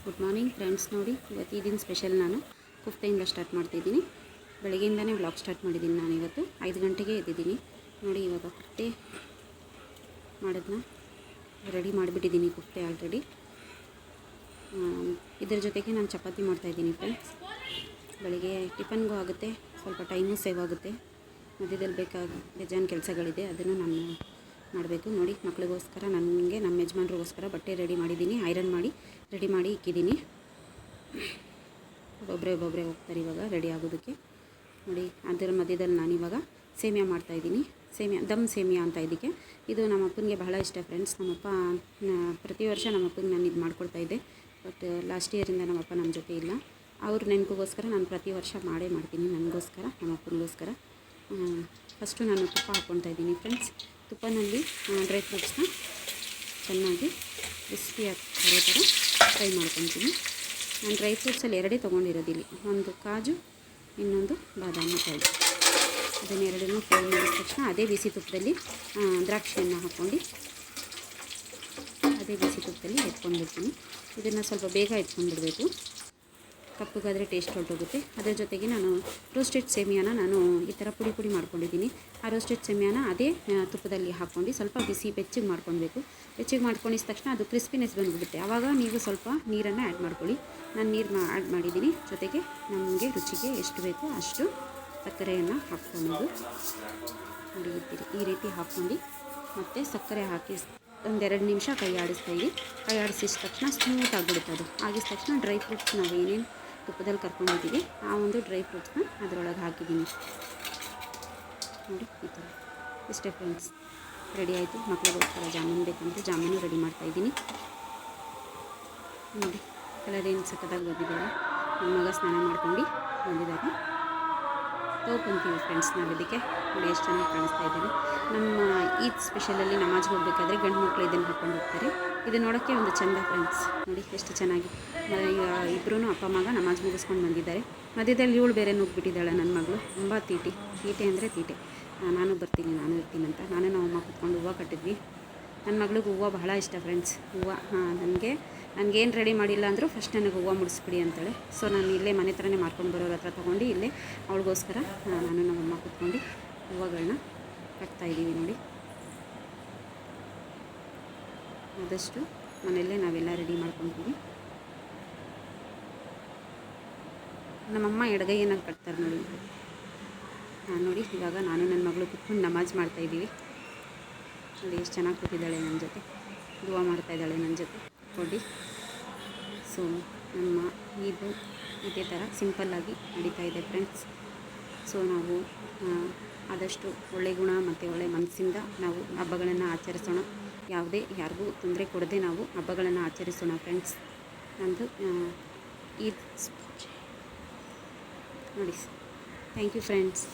Good morning friends. ನೋಡಿ ಇವತ್ತು ಈ ದಿನ ಸ್ಪೆಷಲ್ ನಾನು ಕುಫ್ತೆಯಿಂದ ಸ್ಟಾರ್ಟ್ ಮಾಡ್ತಾಯಿದ್ದೀನಿ. ಬೆಳಗ್ಗೆಯಿಂದನೇ ವ್ಲಾಗ್ ಸ್ಟಾರ್ಟ್ ಮಾಡಿದ್ದೀನಿ. ನಾನು ಇವತ್ತು 5 ಗಂಟೆಗೆ ಎದ್ದಿದ್ದೀನಿ. ನೋಡಿ ಇವಾಗ ಕುಫ್ತೆ ಮಾಡೋದನ್ನ ರೆಡಿ ಮಾಡಿಬಿಟ್ಟಿದ್ದೀನಿ. ಕುಫ್ತೆ ಆಲ್ರೆಡಿ. ಇದರ ಜೊತೆಗೆ ನಾನು ಚಪಾತಿ ಮಾಡ್ತಾಯಿದ್ದೀನಿ ಫ್ರೆಂಡ್ಸ್. ಬೆಳಗ್ಗೆ ಟಿಫನ್ಗೂ ಆಗುತ್ತೆ, ಸ್ವಲ್ಪ ಟೈಮು ಸೇವ್ ಆಗುತ್ತೆ. ಮಧ್ಯದಲ್ಲಿ ಬೇಜಾನ್ ಕೆಲಸಗಳಿದೆ, ಅದನ್ನು ನಾನು ಮಾಡಬೇಕು. ನೋಡಿ ಮಕ್ಕಳಿಗೋಸ್ಕರ ನನಗೆ ನಮ್ಮ ಯಜಮಾನ್ರಿಗೋಸ್ಕರ ಬಟ್ಟೆ ರೆಡಿ ಮಾಡಿದ್ದೀನಿ. ಐರನ್ ಮಾಡಿ ರೆಡಿ ಮಾಡಿ ಇಕ್ಕಿದ್ದೀನಿ. ಒಬ್ಬೊಬ್ಬರೇ ಹೋಗ್ತಾರೆ ಇವಾಗ ರೆಡಿ ಆಗೋದಕ್ಕೆ. ನೋಡಿ ಅದರ ಮಧ್ಯದಲ್ಲಿ ನಾನಿವಾಗ ಸೇಮಿಯಾ ಮಾಡ್ತಾಯಿದ್ದೀನಿ. ದಮ್ ಸೇಮಿಯಾ ಅಂತ ಇದಕ್ಕೆ. ಇದು ನಮ್ಮ ಅಪ್ಪನಿಗೆ ಬಹಳ ಇಷ್ಟ ಫ್ರೆಂಡ್ಸ್. ನಮ್ಮಪ್ಪ ಪ್ರತಿ ವರ್ಷ ನಮ್ಮಪ್ಪನಿಗೆ ನಾನು ಇದು ಮಾಡ್ಕೊಡ್ತಾಯಿದ್ದೆ. ಬಟ್ ಲಾಸ್ಟ್ ಇಯರಿಂದ ನಮ್ಮಪ್ಪ ನಮ್ಮ ಜೊತೆ ಇಲ್ಲ. ಅವ್ರ ನೆನಪಿಗೋಸ್ಕರ ನಾನು ಪ್ರತಿ ವರ್ಷ ಮಾಡ್ತೀನಿ, ನನಗೋಸ್ಕರ, ನಮ್ಮ ಅಪ್ಪನಿಗೋಸ್ಕರ. ಫಸ್ಟು ನಾನು ತುಪ್ಪ ಹಾಕ್ಕೊಳ್ತಾಯಿದ್ದೀನಿ ಫ್ರೆಂಡ್ಸ್. ತುಪ್ಪದಲ್ಲಿ ಡ್ರೈ ಫ್ರೂಟ್ಸ್ನ ಚೆನ್ನಾಗಿ ಕ್ರಿಸ್ಪಿ ಬರೋ ಥರ ಫ್ರೈ ಮಾಡ್ಕೊತೀನಿ. ನಾನು ಡ್ರೈ ಫ್ರೂಟ್ಸಲ್ಲಿ ಎರಡೇ ತೊಗೊಂಡಿರೋದಿಲ್ಲಿ, ಒಂದು ಕಾಜು, ಇನ್ನೊಂದು ಬಾದಾಮಿ ಕಾಯಿ. ಅದನ್ನೆರಡನ್ನೂ ಫ್ರೈ ಮಾಡಿದ ತಕ್ಷಣ ಅದೇ ಬಿಸಿ ತುಪ್ಪದಲ್ಲಿ ದ್ರಾಕ್ಷಿಯನ್ನು ಹಾಕ್ಕೊಂಡು ಅದೇ ಬಿಸಿ ತುಪ್ಪದಲ್ಲಿ ಎತ್ಕೊಂಡ್ಬಿಡ್ತೀನಿ. ಇದನ್ನು ಸ್ವಲ್ಪ ಬೇಗ ಎತ್ಕೊಂಡ್ಬಿಡಬೇಕು, ಕಪ್ಪಗಾದರೆ ಟೇಸ್ಟ್ ಹೊರಟೋಗುತ್ತೆ. ಅದರ ಜೊತೆಗೆ ನಾನು ರೋಸ್ಟೆಡ್ ಸೇಮಿಯಾನ ನಾನು ಈ ಥರ ಪುಡಿ ಮಾಡ್ಕೊಂಡಿದ್ದೀನಿ. ಆ ರೋಸ್ಟೆಡ್ ಸೇಮಿಯಾನ ಅದೇ ತುಪ್ಪದಲ್ಲಿ ಹಾಕ್ಕೊಂಡು ಸ್ವಲ್ಪ ಬಿಸಿ ಬೆಚ್ಚಗೆ ಮಾಡ್ಕೊಳ್ಬೇಕು. ಬೆಚ್ಚಗೆ ಮಾಡ್ಕೊಂಡಿದ ತಕ್ಷಣ ಅದು ಕ್ರಿಸ್ಪಿನೆಸ್ ಬಂದುಬಿಡುತ್ತೆ. ಆವಾಗ ನೀವು ಸ್ವಲ್ಪ ನೀರನ್ನು ಆ್ಯಡ್ ಮಾಡ್ಕೊಳ್ಳಿ. ನಾನು ನೀರು ಆ್ಯಡ್ ಮಾಡಿದ್ದೀನಿ. ಜೊತೆಗೆ ನಮಗೆ ರುಚಿಗೆ ಎಷ್ಟು ಬೇಕೋ ಅಷ್ಟು ಸಕ್ಕರೆಯನ್ನು ಹಾಕ್ಕೊಳ್ಳೋದು. ನೋಡಿರ್ತೀರಿ, ಈ ರೀತಿ ಹಾಕ್ಕೊಂಡು ಮತ್ತು ಸಕ್ಕರೆ ಹಾಕಿ ಒಂದೆರಡು ನಿಮಿಷ ಕೈ ಆಡಿಸಿದ ತಕ್ಷಣ ಸ್ಮೂತ್ ಆಗಿಬಿಡುತ್ತೆ. ಅದು ಆಗಿದ ತಕ್ಷಣ ಡ್ರೈ ಫ್ರೂಟ್ಸ್ ನಾವು ಏನೇನು ತುಪ್ಪದಲ್ಲಿ ಕರ್ಕೊಂಡಿದ್ದೀವಿ ಆ ಒಂದು ಡ್ರೈ ಫ್ರೂಟ್ಸ್ನ ಅದರೊಳಗೆ ಹಾಕಿದ್ದೀನಿ. ನೋಡಿ ಈ ಥರ. ಇಷ್ಟೇ ಫ್ರೆಂಡ್ಸ್, ರೆಡಿ ಆಯಿತು. ಮಕ್ಕಳಿಗೋಸ್ಕರ ಜಾಮೂನು ಬೇಕಂದರೆ ಜಾಮೂನು ರೆಡಿ ಮಾಡ್ತಾಯಿದ್ದೀನಿ. ನೋಡಿ ಕಲರ್ ಏನು ಸಕ್ಕತ್ತಾಗಿ ಬಂದಿದ್ದಾರೆ. ನನ್ನ ಮಗ ಸ್ನಾನ ಮಾಡ್ಕೊಂಡು ಬಂದಿದ್ದಾರೆ. ತೊಗೊಂತೀವಿ ಫ್ರೆಂಡ್ಸ್ ನಾವು ಇದಕ್ಕೆ. ನೋಡಿ ಎಷ್ಟು ಚೆನ್ನಾಗಿ ಕಾಣಿಸ್ತಾ ಇದ್ದೀನಿ. ನಮ್ಮ ಈದ್ ಸ್ಪೆಷಲಲ್ಲಿ ನಮಾಜ್ಗೆ ಹೋಗಬೇಕಾದ್ರೆ ಗಂಡು ಮಕ್ಕಳು ಇದನ್ನು ಹಾಕ್ಕೊಂಡು ಹೋಗ್ತಾರೆ. ಇದು ನೋಡೋಕ್ಕೆ ಒಂದು ಚೆಂದ ಫ್ರೆಂಡ್ಸ್. ನೋಡಿ ಎಷ್ಟು ಚೆನ್ನಾಗಿ ಇಬ್ಬರೂ ಅಪ್ಪ ಮಗ ನಮಾಜ್ ಮುಗಿಸ್ಕೊಂಡು ಬಂದಿದ್ದಾರೆ. ಮಧ್ಯದಲ್ಲಿ ಇವಳು ಬೇರೆ ನುಗ್ಗಿಬಿಟ್ಟಿದ್ದಾಳೆ ನನ್ನ ಮಗಳು. ತುಂಬ ತೀಟೆ ಅಂದರೆ ತೀಟೆ. ನಾನು ಬರ್ತೀನಿ, ನಾನು ಇರ್ತೀನಿ ಅಂತ ನಾನು ನಮ್ಮಮ್ಮ ಕೂತ್ಕೊಂಡು ಹೂವು ಕಟ್ಟಿದ್ವಿ. ನನ್ನ ಮಗಳಿಗೆ ಹೂವು ಬಹಳ ಇಷ್ಟ ಫ್ರೆಂಡ್ಸ್. ಹೂವು ನನಗೇನು ರೆಡಿ ಮಾಡಿಲ್ಲ ಅಂದರೂ ಫಸ್ಟ್ ನನಗೆ ಹೂವು ಮುಡಿಸ್ಬಿಡಿ ಅಂತೇಳಿ. ಸೊ ನಾನು ಇಲ್ಲೇ ಮನೆ ಹತ್ರನೇ ಮಾಡ್ಕೊಂಡು ಬರೋರ ಹತ್ರ ತೊಗೊಂಡು ಇಲ್ಲೇ ಅವಳಿಗೋಸ್ಕರ ನಾನು ನಮ್ಮಮ್ಮ ಕೂತ್ಕೊಂಡು ಹೂವುಗಳನ್ನ ಕಟ್ತಾಯಿದ್ದೀವಿ. ನೋಡಿ ಆದಷ್ಟು ಮನೆಯಲ್ಲೇ ನಾವೆಲ್ಲ ರೆಡಿ ಮಾಡ್ಕೊತೀವಿ. ನಮ್ಮಮ್ಮ ಎಡಗೈಯನ್ನು ಕಟ್ತಾರೆ ನೋಡಿ. ನೋಡಿ ಇವಾಗ ನಾನು ನನ್ನ ಮಗಳು ಕೂತ್ಕೊಂಡು ನಮಾಜ್ ಮಾಡ್ತಾಯಿದ್ದೀವಿ. ನೋಡಿ ಎಷ್ಟು ಚೆನ್ನಾಗಿ ಕೂತಿದ್ದಾಳೆ ನನ್ನ ಜೊತೆ, ದುವಾ ಮಾಡ್ತಾಯಿದ್ದಾಳೆ ನನ್ನ ಜೊತೆ ಕೊಡಿ. ಸೊ ನಮ್ಮ ಇದೇ ಥರ ಸಿಂಪಲ್ಲಾಗಿ ನಡೀತಾ ಇದೆ ಫ್ರೆಂಡ್ಸ್. ಸೊ ನಾವು ಆದಷ್ಟು ಒಳ್ಳೆ ಗುಣ ಮತ್ತು ಒಳ್ಳೆ ಮನಸ್ಸಿಂದ ನಾವು ಹಬ್ಬಗಳನ್ನು ಆಚರಿಸೋಣ. ಯಾರಿಗೂ ತೊಂದರೆ ಕೊಡದೆ ನಾವು ಹಬ್ಬಗಳನ್ನು ಆಚರಿಸೋಣ ಫ್ರೆಂಡ್ಸ್. ನಂದು ಈದ್ ನೋಡಿ. Thank you friends.